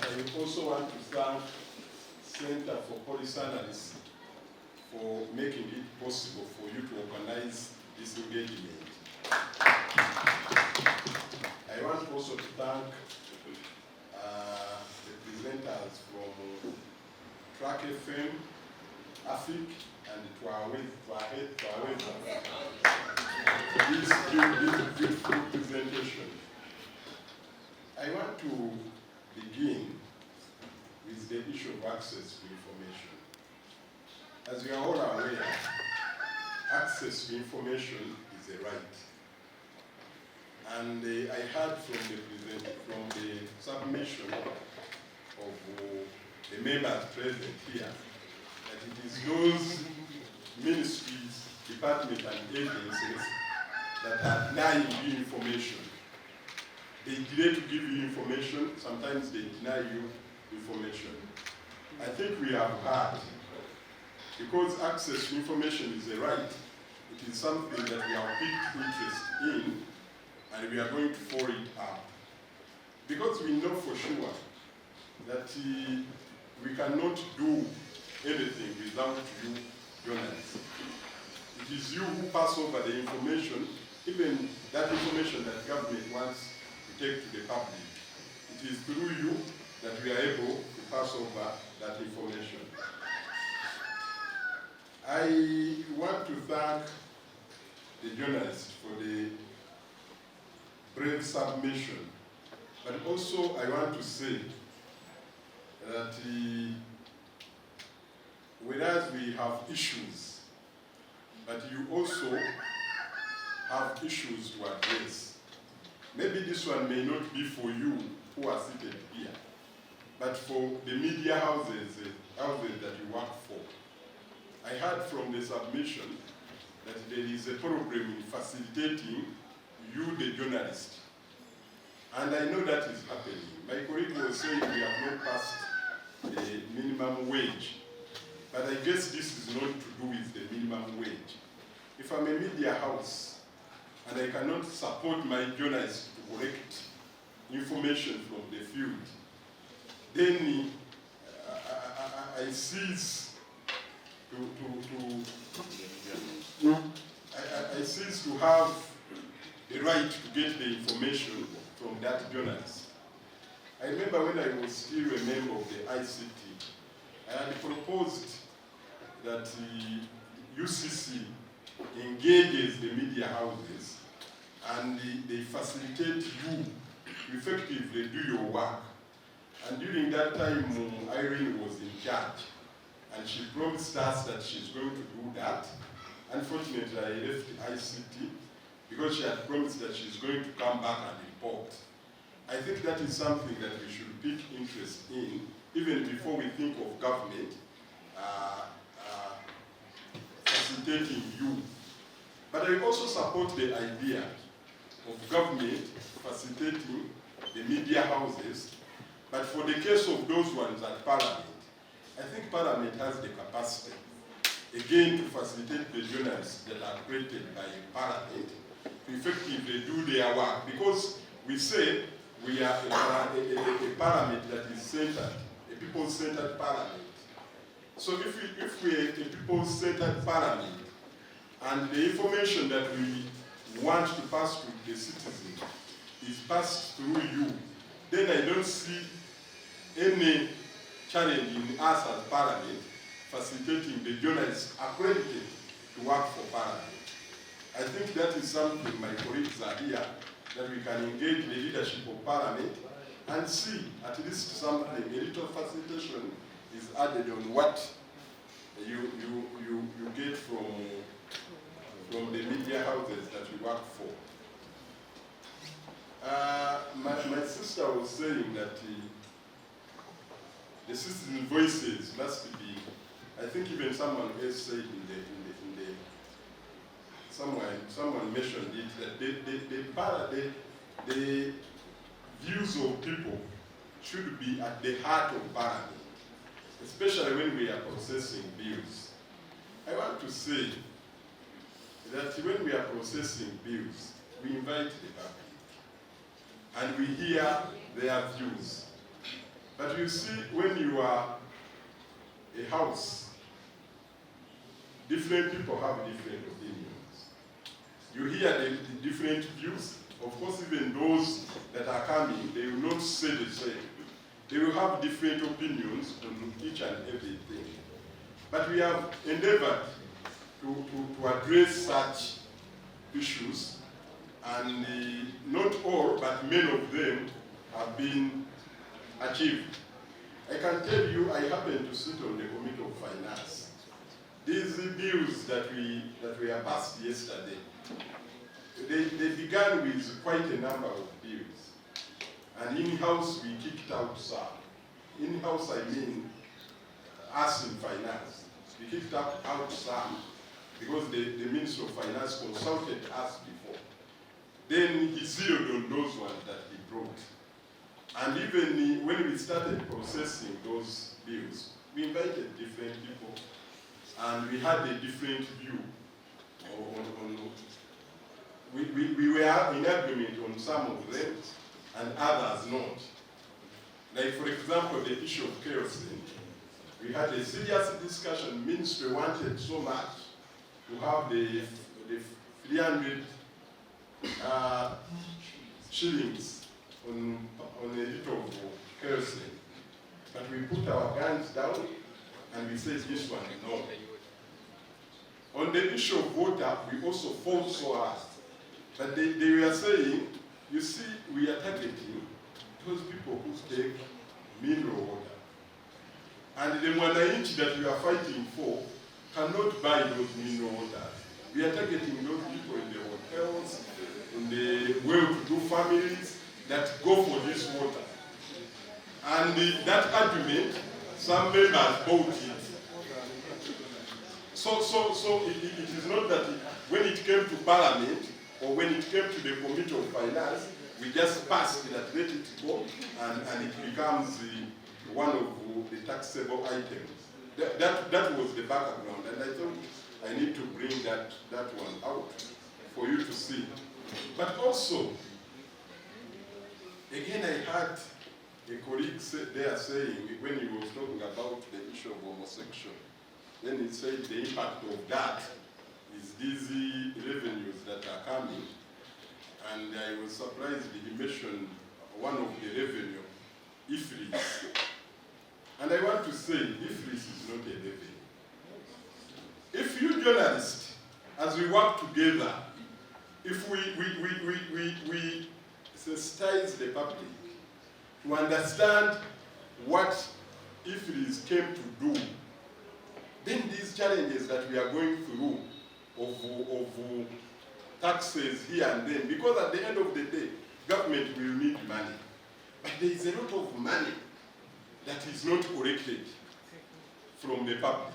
I also want to thank Center for Policy Analysis for making it possible for you to organize this engagement. I want also to thank the presenters from Track FM, AFIC, and this beautiful presentation. I want to begin with the issue of access to information. As you are all aware, access to information is a right. And I heard from the submission of the members present here that it is those ministries, departments, and agencies that are denying you information. They delay to give you information, sometimes they deny you information. I think we have heard, because access to information is a right, it is something that we have picked interest in, and we are going to follow it up. Because we know for sure that we cannot do anything without you journalists. It is you who pass over the information, even that information that government wants to take to the public. It is through you that we are able to pass over that information. I want to thank the journalists for the brave submission, but also I want to say that whereas we have issues, but you also have issues to address. Maybe this one may not be for you who are seated here, but for the media houses that you work for. I heard from the submission that there is a problem in facilitating you, the journalist. And I know that is happening. My colleague was saying we have not passed the minimum wage. But I guess this is not to do with the minimum wage. If I'm a media house and I cannot support my journalists to collect information from the field, then I cease I cease to have the right to get the information from that journalist. I remember when I was still a member of the ICT, I had proposed that the UCC engages the media houses and they facilitate you to effectively do your work. And during that time, Irene was in charge, and she promised us that she's going to do that. Unfortunately, I left ICT because she had promised that she's going to come back and report. I think that is something that we should take interest in, even before we think of government facilitating you. But I also support the idea of government facilitating the media houses, but for the case of those ones at Parliament, I think Parliament has the capacity, again, to facilitate the journalists that are created by Parliament to effectively do their work, because we say we are a Parliament that is centered, a people-centered Parliament. So if we are a people-centered Parliament, and the information that we want to pass to the citizen is passed through you, then I don't see any challenge in us as Parliament facilitating the journalists accredited to work for Parliament. I think that is something, my colleagues are here, that we can engage the leadership of Parliament and see at least something, a little facilitation is added on what you get from the media houses that you work for. My sister was saying that the citizen voices must be, I think even someone else said someone mentioned it, that the views of people should be at the heart of Parliament, especially when we are processing bills. I want to say that when we are processing bills, we invite the public and we hear their views. But you see, when you are a house, different people have different opinions. You hear the different views. Of course, even those that are coming, they will not say the same. They will have different opinions on each and everything. But we have endeavored to address such issues, and not all, but many of them have been achieved. I can tell you, I happened to sit on the Committee of Finance. These bills that we have passed yesterday, they began with quite a number of bills. And in-house, we kicked out some. In-house, I mean us in finance. We kicked out some because the Minister of Finance consulted us before. Then he zeroed on those ones that he brought. And even when we started processing those bills, we invited different people, and we had a different view on we were in agreement on some of them, and others not. Like, for example, the issue of kerosene. We had a serious discussion. Ministry wanted so much to have the 300 shillings on a liter of kerosene. But we put our guns down and we said this one, no. On the issue of water, we also fought so hard. But they were saying, you see, we are targeting those people who take mineral water. And the 1 inch that we are fighting for cannot buy those mineral water. We are targeting those people in the hotels, in the well-to-do families that go for this water. And that argument, some members bought it. So it is not that when it came to Parliament, or when it came to the Committee of Finance, we just passed it, let it go, and it becomes one of the taxable items. That was the background, and I thought I need to bring that one out for you to see. But also, again, I had a colleague there saying, when he was talking about the issue of homosexual, then he said the impact of that is these revenues that are coming. And I was surprised he mentioned one of the revenue, IFRIS. And I want to say, IFRIS is not a revenue. If you journalists, as we work together, if we sensitize the public to understand what IFRIS came to do, then these challenges that we are going through of taxes here and then, because at the end of the day, government will need money. But there is a lot of money that is not collected from the public.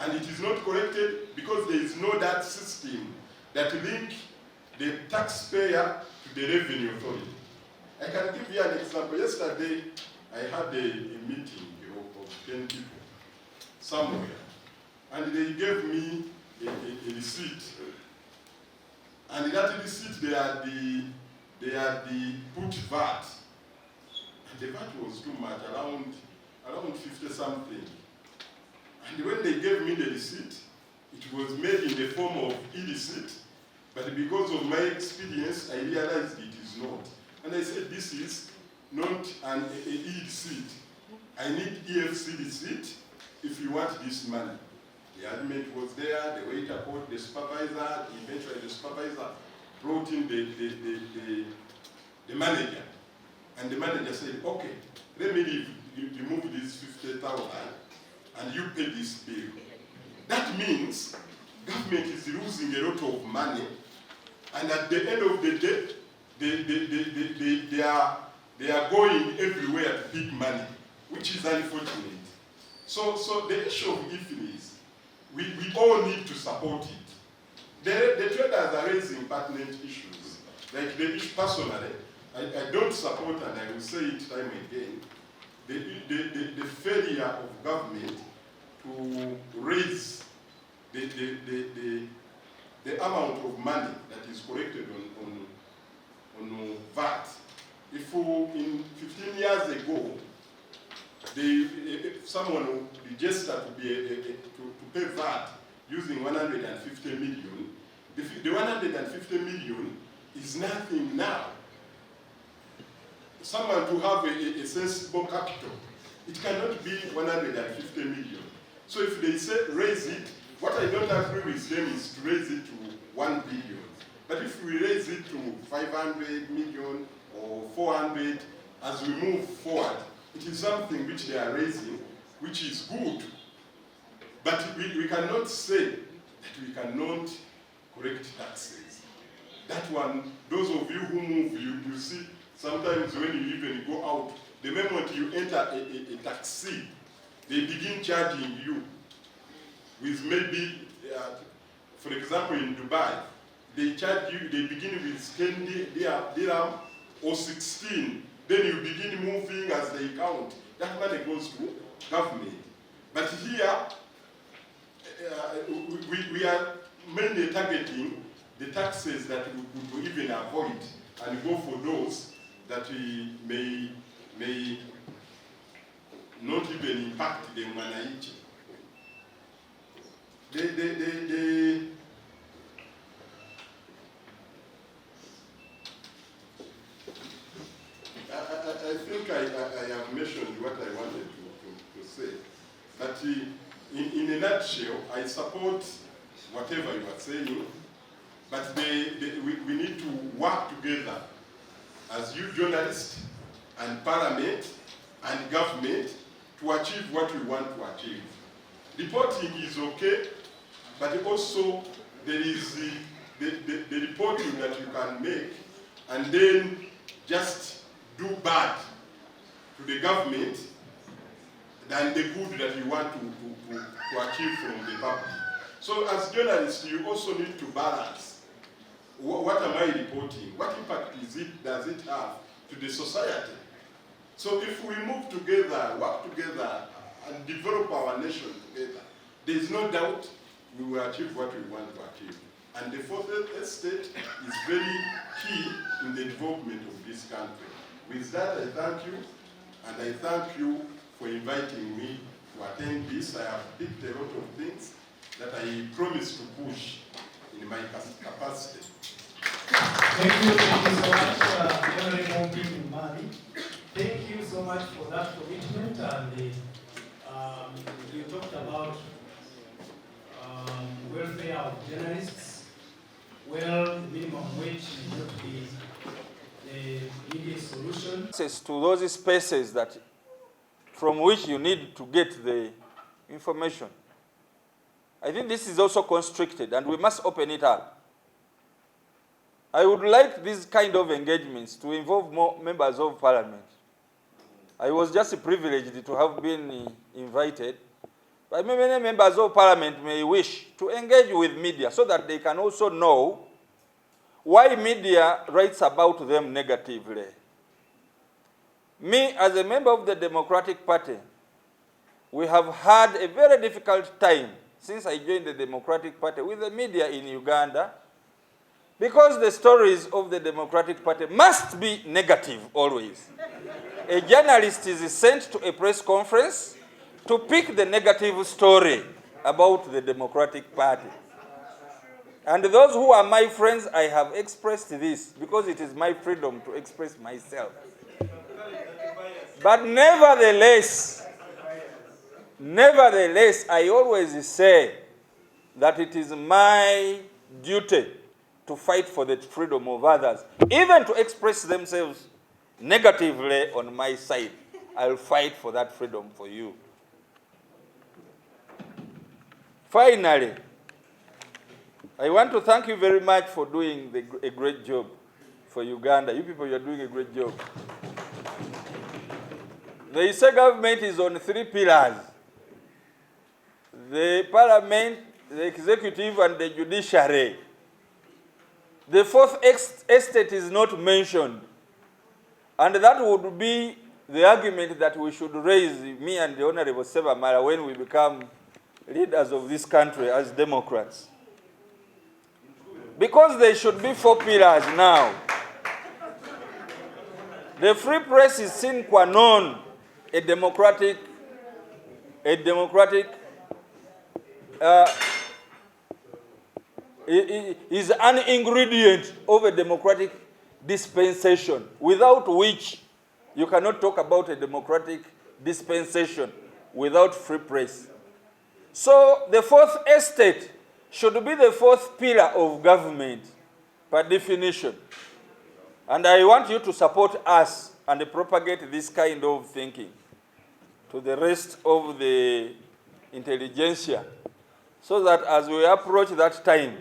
And it is not collected because there is no that system that link the taxpayer to the revenue authority. I can give you an example. Yesterday, I had a meeting of 10 people somewhere, and they gave me a receipt. And in that receipt, they had the put VAT. And the VAT was too much, around 50 something. And when they gave me the receipt, it was made in the form of e-receipt. But because of my experience, I realized it is not. And I said, this is not an e-receipt. I need EFC receipt if you want this money. The argument was there, the waiter called the supervisor, eventually the supervisor brought in the manager. And the manager said, okay, let me remove this 50,000 and you pay this bill. That means government is losing a lot of money, and at the end of the day, they are going everywhere to pick money, which is unfortunate. So the issue of IFRIS, we all need to support it. The traders are raising pertinent issues. Like the issue personally, I don't support, and I will say it time again, the failure of government to raise the amount of money that is collected on VAT. If in 15 years ago, if someone would register to pay VAT using 150 million, the 150 million is nothing now. Someone to have a sensible capital, it cannot be 150 million. So if they say raise it, what I don't agree with them is to raise it to 1 billion. But if we raise it to 500 million or 400, as we move forward, it is something which they are raising, which is good. But we cannot say that we cannot correct taxes. That one, those of you who move, you see, sometimes when you even go out, the moment you enter a taxi, they begin charging you with maybe, for example, in Dubai, they charge you, they begin with 10 dirham or 16. Then you begin moving as they count. That money goes to government. But here, we are mainly targeting the taxes that we could even avoid and go for those that we may not even impact the mwananchi. I think I have mentioned what I wanted to say. But in a nutshell, I support whatever you are saying, but we need to work together as you journalists and Parliament and government to achieve what we want to achieve. Reporting is okay, but also there is the reporting that you can make and then just do bad to the government than the good that you want to achieve from the public. So as journalists, you also need to balance. What am I reporting? What impact does it have to the society? So if we move together, work together, and develop our nation together, there is no doubt we will achieve what we want to achieve. And the fourth estate is very key in the development of this country. With that, I thank you, and I thank you for inviting me to attend this. I have picked a lot of things that I promise to push in my capacity. Thank you so much, Honorable Mpindi Bumali. Thank you so much for that commitment, and you talked about welfare of journalists. Well, minimum wage may not be the immediate solution. Access to those spaces that from which you need to get the information. I think this is also constricted, and we must open it up. I would like these kind of engagements to involve more members of Parliament. I was just privileged to have been invited, but many members of Parliament may wish to engage with media so that they can also know why media writes about them negatively. Me, as a member of the Democratic Party, we have had a very difficult time since I joined the Democratic Party with the media in Uganda, because the stories of the Democratic Party must be negative always. A journalist is sent to a press conference to pick the negative story about the Democratic Party. And those who are my friends, I have expressed this because it is my freedom to express myself. But nevertheless, I always say that it is my duty to fight for the freedom of others, even to express themselves negatively on my side. I'll fight for that freedom for you. Finally, I want to thank you very much for doing a great job for Uganda. You people, you're doing a great job. The ISA government is on 3 pillars: the Parliament, the executive, and the judiciary. The fourth estate is not mentioned. And that would be the argument that we should raise, me and the Honorable Sebamala, when we become leaders of this country as Democrats. Because there should be 4 pillars now. The free press is sine qua non, is an ingredient of a democratic dispensation, without which you cannot talk about a democratic dispensation without free press. So the fourth estate should be the fourth pillar of government, by definition. And I want you to support us and propagate this kind of thinking to the rest of the intelligentsia, so that as we approach that time,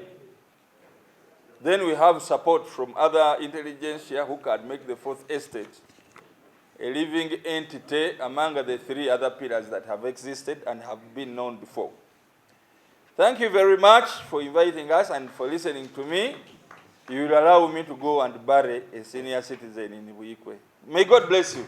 then we have support from other intelligentsia who can make the fourth estate a living entity among the three other pillars that have existed and have been known before. Thank you very much for inviting us and for listening to me. You will allow me to go and bury a senior citizen in Buikwe. May God bless you.